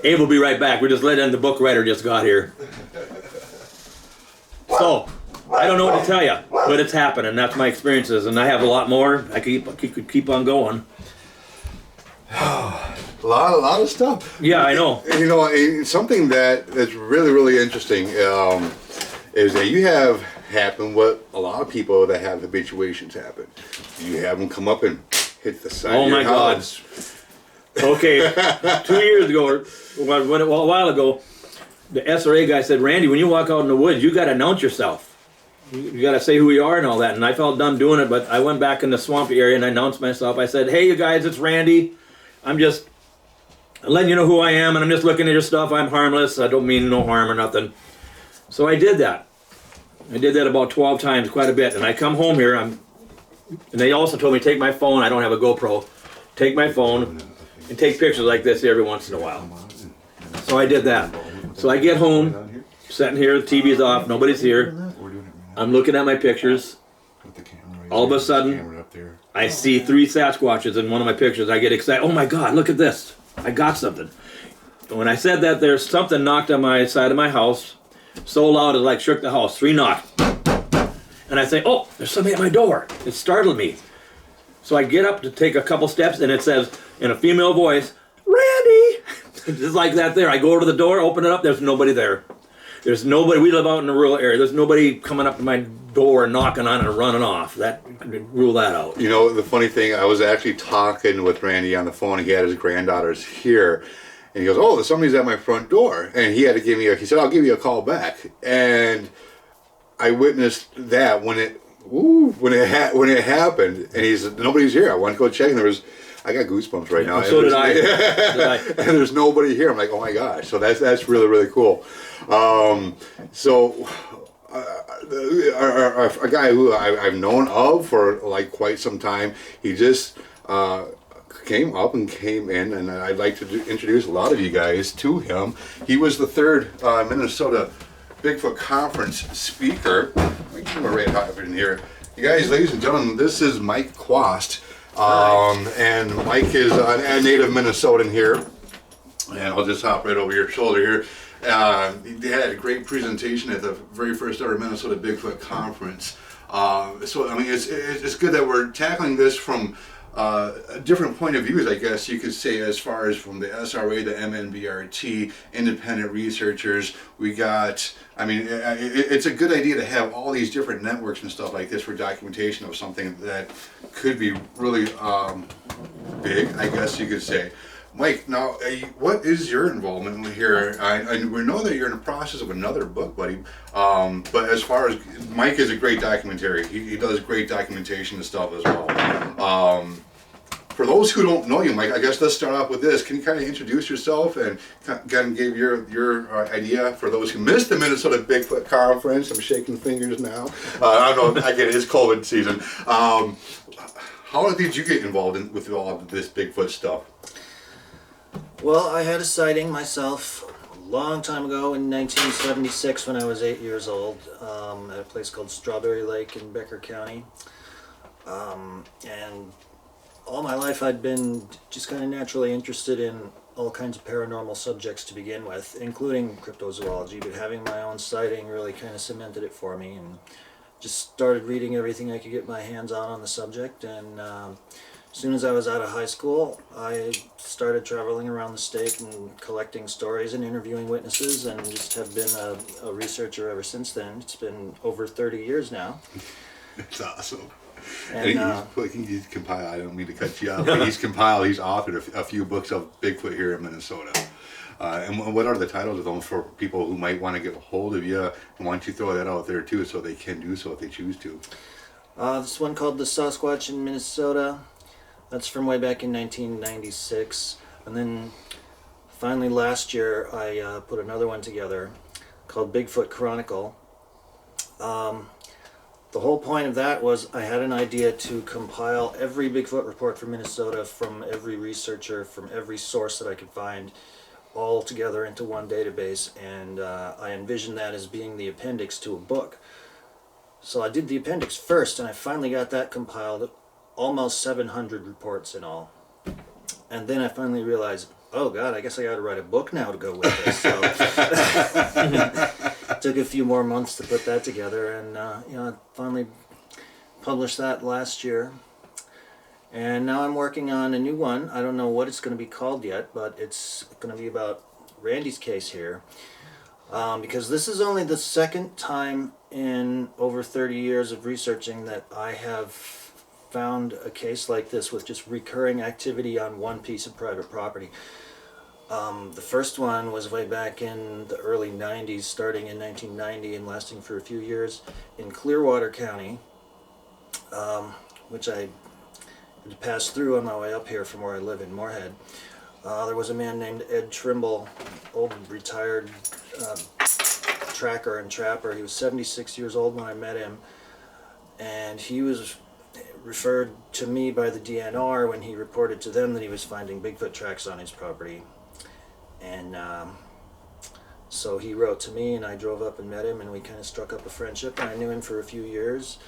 Abe will be right back. We're just letting the book writer just got here. So, I don't know what to tell you, but it's happened, and that's my experiences, and I have a lot more. I could keep on going. A lot of stuff. Yeah, I know. You know, something that's really, really interesting is that you have happened what a lot of people that have habituations happen. You have them come up and hit the side of your house. Okay, 2 years ago, or a while ago, the SRA guy said, Randy, when you walk out in the woods, you got to announce yourself. You got to say who you are and all that. And I felt done doing it, but I went back in the swampy area and I announced myself. I said, hey, you guys, it's Randy. I'm just letting you know who I am, and I'm just looking at your stuff. I'm harmless. I don't mean no harm or nothing. So I did that. I did that about 12 times, quite a bit. And I come home here, and they also told me, take my phone. I don't have a GoPro. Take my phone and take pictures like this every once in a while. So I did that. So I get home, sitting here, the TV's off, nobody's here. I'm looking at my pictures. All of a sudden, I see 3 Sasquatches in one of my pictures. I get excited. Oh my God, look at this. I got something. When I said that, there's something knocked on my side of my house so loud it like shook the house. 3 knocked. And I say, oh, there's somebody at my door. It startled me. So I get up to take a couple steps, and it says in a female voice, Randy! Just like that there. I go to the door, open it up, there's nobody there. There's nobody. We live out in a rural area. There's nobody coming up to my door, knocking on it, and running off. Rule that out. You know, the funny thing, I was actually talking with Randy on the phone. He had his granddaughters here, and he goes, "Oh, somebody's at my front door," and he had to give me he said, "I'll give you a call back." And I witnessed that when it happened, and he said, "Nobody's here." I went to go check, and I got goosebumps right now. So did I. And there's nobody here. I'm like, oh my gosh. So that's really, really cool. So a guy who I've known of for like quite some time. He just came up and came in, and I'd like to introduce a lot of you guys to him. He was the third Minnesota Bigfoot Conference speaker. We're right up in here. You guys, ladies and gentlemen, this is Mike Quast. And Mike is a native Minnesotan here. And I'll just hop right over your shoulder here. They had a great presentation at the very first ever Minnesota Bigfoot Conference. So, I mean, it's good that we're tackling this from a different point of views, I guess you could say, as far as from the SRA, the MN.B.R.T, independent researchers. We got, I mean, it's a good idea to have all these different networks and stuff like this for documentation of something that could be really big, I guess you could say. Mike, now, what is your involvement here? We know that you're in the process of another book, buddy. But as far as Mike is a great documentary, he does great documentation and stuff as well. For those who don't know you, Mike, I guess let's start off with this. Can you kind of introduce yourself and kind of give your idea for those who missed the Minnesota Bigfoot Conference? I'm shaking fingers now. I don't know. I get it. It's COVID season. How did you get involved with all of this Bigfoot stuff? Well, I had a sighting myself a long time ago in 1976 when I was 8 years old at a place called Strawberry Lake in Becker County. And all my life I'd been just kind of naturally interested in all kinds of paranormal subjects to begin with, including cryptozoology, but having my own sighting really kind of cemented it for me, and just started reading everything I could get my hands on the subject. And as soon as I was out of high school, I started traveling around the state and collecting stories and interviewing witnesses, and just have been a researcher ever since then. It's been over 30 years now. That's awesome. And he's compiled, I don't mean to cut you off, but he's authored a few books of Bigfoot here in Minnesota. And what are the titles of them for people who might want to get a hold of you? And why don't you throw that out there too, so they can do so if they choose to? This one called The Sasquatch in Minnesota. That's from way back in 1996. And then finally last year I put another one together called Bigfoot Chronicle. The whole point of that was I had an idea to compile every Bigfoot report from Minnesota from every researcher, from every source that I could find, all together into one database, and I envisioned that as being the appendix to a book. So I did the appendix first, and I finally got that compiled, almost 700 reports in all. And then I finally realized, oh God, I guess I got to write a book now to go with this. So took a few more months to put that together, and I finally published that last year. And now I'm working on a new one. I don't know what it's going to be called yet, but it's going to be about Randy's case here. Because this is only the second time in over 30 years of researching that I have found a case like this with just recurring activity on one piece of private property. The first one was way back in the early 90s, starting in 1990 and lasting for a few years in Clearwater County, which I had passed through on my way up here from where I live in Moorhead. There was a man named Ed Trimble, old retired tracker and trapper. He was 76 years old when I met him, and he was referred to me by the DNR when he reported to them that he was finding Bigfoot tracks on his property. And so he wrote to me, and I drove up and met him, and we kind of struck up a friendship, and I knew him for a few years.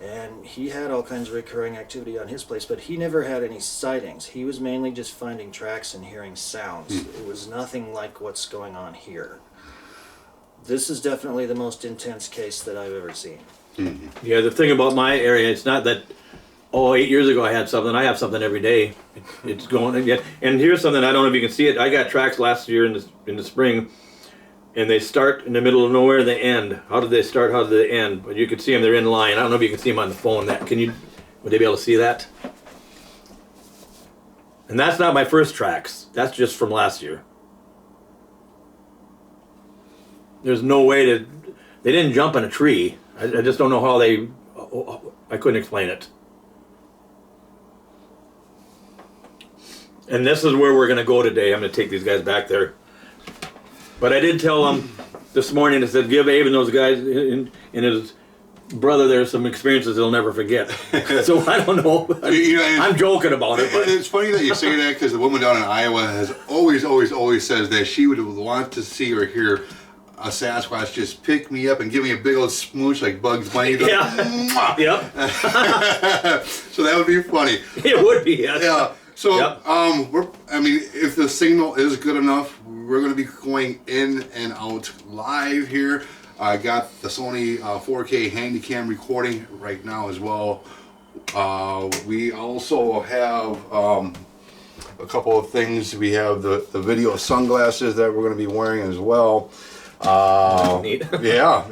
And he had all kinds of recurring activity on his place, but he never had any sightings. He was mainly just finding tracks and hearing sounds. It was nothing like what's going on here. This is definitely the most intense case that I've ever seen. Mm-hmm. Yeah, the thing about my area, it's not that, 8 years ago I had something. I have something every day. It's going, and here's something, I don't know if you can see it. I got tracks last year in the spring, and they start in the middle of nowhere, they end. How did they start, how did they end? But you can see them, they're in line. I don't know if you can see them on the phone. Would they be able to see that? And that's not my first tracks. That's just from last year. There's no way they didn't jump in a tree. I just don't know how I couldn't explain it. And this is where we're going to go today. I'm going to take these guys back there. But I did tell them, this morning and said, give Abe and those guys and his brother there some experiences he'll never forget. So I don't know. I'm joking about it. But. It's funny that you say that because the woman down in Iowa has always says that she would want to see or hear a Sasquatch just pick me up and give me a big old smooch like Bugs Bunny. Yeah. Yep. So that would be funny. It would be. Yes. Yeah. So, Yep. If the signal is good enough, we're going to be going in and out live here. I got the Sony 4K Handycam recording right now as well. We also have a couple of things. We have the video sunglasses that we're going to be wearing as well. Neat. Yeah.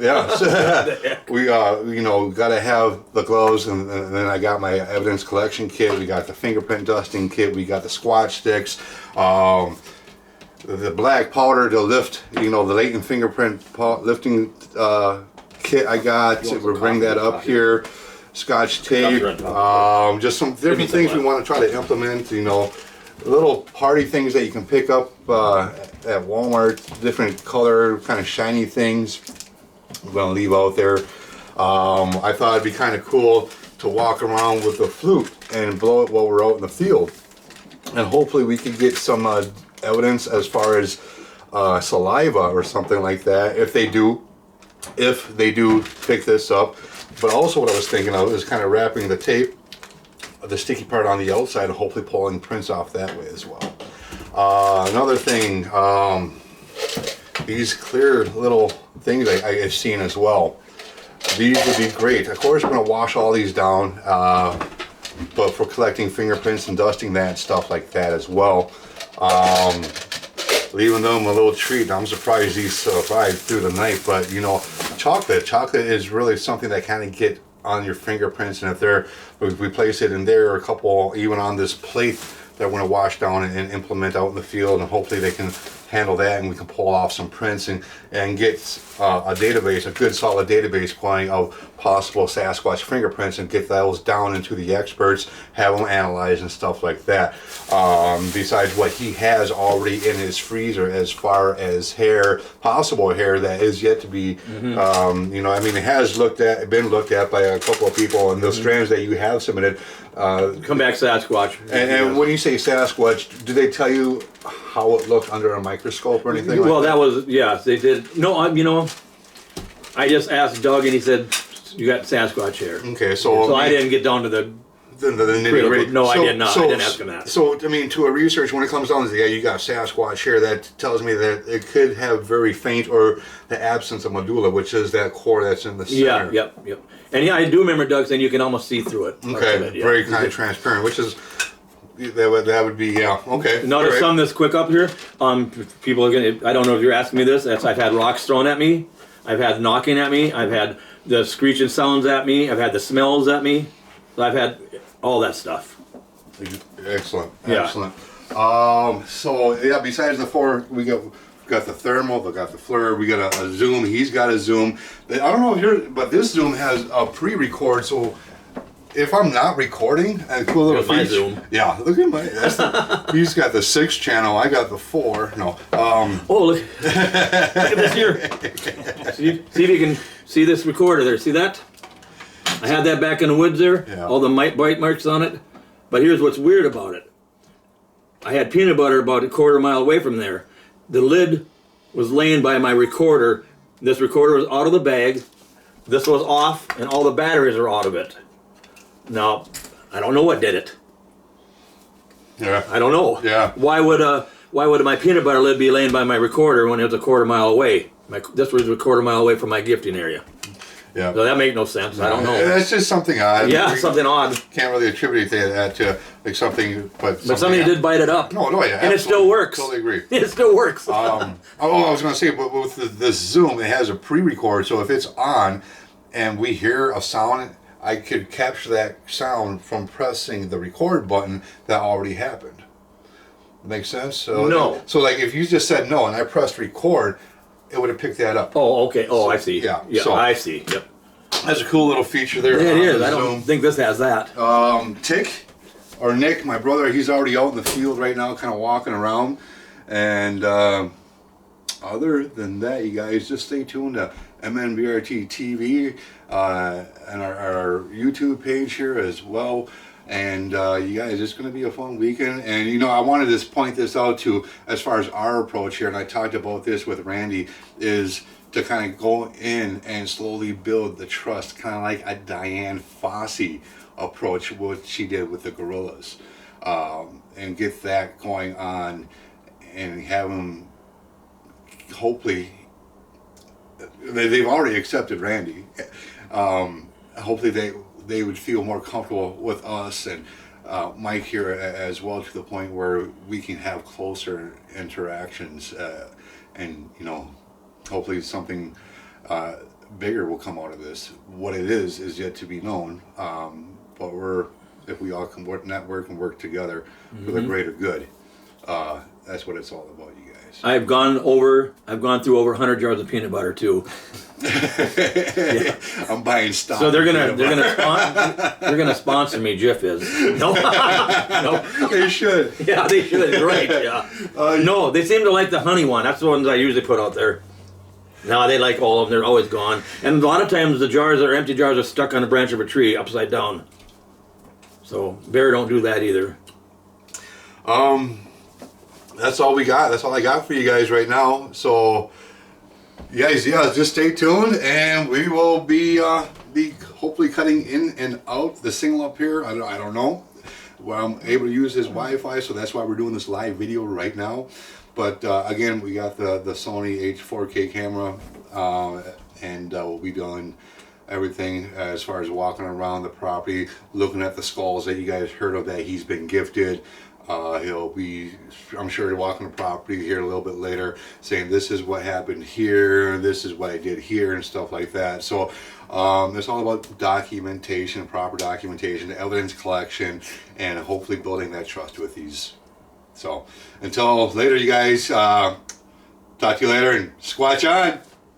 We got to have the gloves, and then I got my evidence collection kit. We got the fingerprint dusting kit. We got the squat sticks, the black powder to lift, the latent fingerprint lifting kit. I got. We'll bring that up here. Scotch tape. Just some different things we want to try to implement. Little party things that you can pick up at Walmart, different color, kind of shiny things I'm going to leave out there. I thought it'd be kind of cool to walk around with a flute and blow it while we're out in the field. And hopefully we could get some evidence as far as saliva or something like that if they do pick this up. But also what I was thinking of is kind of wrapping the tape, the sticky part on the outside, and hopefully pulling prints off that way as well. Another thing, these clear little things I've seen as well. These would be great. Of course, we're going to wash all these down, but for collecting fingerprints and dusting that and stuff like that as well. Leaving them a little treat. I'm surprised these survived through the night, but chocolate is really something that kind of get on your fingerprints, and if we place it in there, or a couple even on this plate that we're going to wash down and implement out in the field, and hopefully they can handle that, and we can pull off some prints and get a database, a good solid database going of possible Sasquatch fingerprints, and get those down into the experts, have them analyzed and stuff like that. Besides what he has already in his freezer as far as possible hair that is yet to be, it has been looked at by a couple of people, and the strands that you have submitted. Come back Sasquatch. And when you say Sasquatch, do they tell you how it looked under a microscope or anything Well, like that? that was, yes, they did. No, I just asked Doug and he said, you got Sasquatch hair. Okay, so I didn't get down to the nitty-gritty. No, I did not. I didn't ask him that. So, to a research, when it comes down to you got Sasquatch hair, that tells me that it could have very faint or the absence of medulla, which is that core that's in the center. Yeah, yep. And I do remember Doug saying you can almost see through it. Okay, very kind of transparent, which is, that would be, okay. Now to sum this quick up here, people are gonna, I don't know if you're asking me this, I've had rocks thrown at me, I've had knocking at me, I've had the screeching sounds at me, I've had the smells at me, so I've had all that stuff. Excellent. Yeah. Besides the four, we got the thermal, we got the FLIR, we got a zoom, he's got a zoom. I don't know if but this zoom has a pre-record, so if I'm not recording, and cool little my zoom. Yeah, look at my, he's got the 6 channel, I got the 4, no. Oh, look at this here. See if you can see this recorder there, see that? I had that back in the woods there, all the bite marks on it. But here's what's weird about it. I had peanut butter about a quarter mile away from there. The lid was laying by my recorder. This recorder was out of the bag. This was off, and all the batteries are out of it. Now, I don't know what did it. Yeah. I don't know. Yeah. Why would my peanut butter lid be laying by my recorder when it was a quarter mile away? This was a quarter mile away from my gifting area. Yeah. So that made no sense. I don't know. That's just something odd. Yeah, something odd. Can't really attribute that to like something, but somebody did bite it up. No, yeah, and it still works. Totally agree. It still works. I was going to say, but with this Zoom, it has a pre-record, so if it's on and we hear a sound, I could capture that sound from pressing the record button that already happened. Makes sense? So, no. So like if you just said no and I pressed record, it would have picked that up. Oh, okay. Oh, I see. Yeah. So, I see. Yep. That's a cool little feature there. Yeah, it is. I Zoom. don't think this has that. Nick, my brother, he's already out in the field right now, kind of walking around, and other than that, you guys just stay tuned to MN.B.R.T TV and our YouTube page here as well. And you guys, it's going to be a fun weekend. And you know, I wanted to point this out too, as far as our approach here, and I talked about this with Randy, is to kind of go in and slowly build the trust, kind of like a Diane Fossey approach, what she did with the gorillas, and get that going on, and have them. Hopefully, they've already accepted Randy. Hopefully, they would feel more comfortable with us and Mike here as well, to the point where we can have closer interactions, and you know, hopefully something bigger will come out of this. What it is yet to be known. But if we all can network and work together for the greater good, that's what it's all about, you guys. I've gone through over 100 jars of peanut butter too. Yeah. I'm buying stock. So they're gonna sponsor me. Jif is. No, no. They should. Yeah, they should. Right. Yeah. No, they seem to like the honey one. That's the ones I usually put out there. No, they like all of them. They're always gone. And a lot of times the jars are empty jars are stuck on a branch of a tree upside down. So bear don't do that either. That's all we got. That's all I got for you guys right now. So, you guys, yeah, just stay tuned, and we will be hopefully cutting in and out the signal up here. I don't know. Well, I'm able to use his Wi-Fi, so that's why we're doing this live video right now. But again, we got the Sony H4K camera, and we'll be doing everything as far as walking around the property, looking at the skulls that you guys heard of that he's been gifted. He'll be, I'm sure, walking the property here a little bit later, saying this is what happened here, this is what I did here, and stuff like that. So it's all about documentation, proper documentation, evidence collection, and hopefully building that trust with these. So until later, you guys, talk to you later, and squatch on.